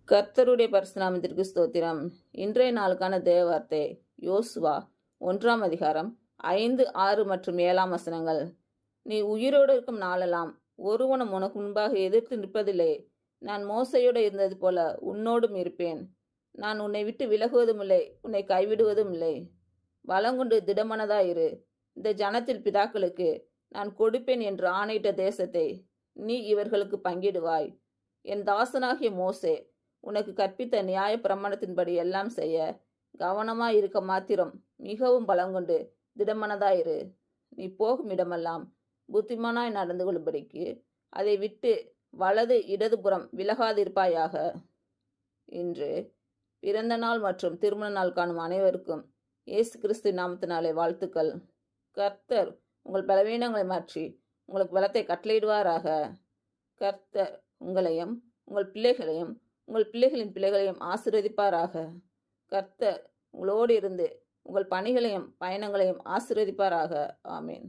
கர்த்தருடைய பரிசுநாமத்திற்கு ஸ்தோத்திரம். இன்றைய நாளுக்கான தேவவார்த்தை யோசுவா 1ஆம் அதிகாரம் 5, 6 மற்றும் 7ஆம் வசனங்கள். நீ உயிரோடு இருக்கும் நாளெல்லாம் ஒருவனும் உனக்கு முன்பாக எதிர்த்து நிற்பதில்லை. நான் மோசையோடு இருந்தது போல உன்னோடும் இருப்பேன். நான் உன்னை விட்டு விலகுவதும் இல்லை, உன்னை கைவிடுவதும் இல்லை. பலங்கொண்டு திடமனதாயிரு. இந்த ஜனத்தில் பிதாக்களுக்கு நான் கொடுப்பேன் என்று ஆணையிட்ட தேசத்தை நீ இவர்களுக்கு பங்கிடுவாய். என் தாசனாகிய மோசே உனக்கு கற்பித்த நியாய பிரமாணத்தின்படி எல்லாம் செய்ய கவனமாய் இருக்க மாத்திரம் மிகவும் பலங்கொண்டு திடமனதாயிரு. நீ போகும் இடமெல்லாம் புத்திமானாய் நடந்து கொள்ளும்படிக்கு அதை விட்டு வலது இடதுபுறம் விலகாதிருப்பாயாக. இன்று பிறந்த நாள் மற்றும் திருமண நாள் காணும் அனைவருக்கும் இயேசு கிறிஸ்து நாமத்தினாலே வாழ்த்துக்கள். கர்த்தர் உங்கள் பலவீனங்களை மாற்றி உங்களுக்கு பலத்தை கட்டளையிடுவாராக. கர்த்தர் உங்களையும் உங்கள் பிள்ளைகளையும் உங்கள் பிள்ளைகளின் பிள்ளைகளையும் ஆசீர்வதிப்பாராக. கர்த்தர் உங்களோடு இருந்து உங்கள் பணிகளையும் பயணங்களையும் ஆசீர்வதிப்பாராக. ஆமீன்.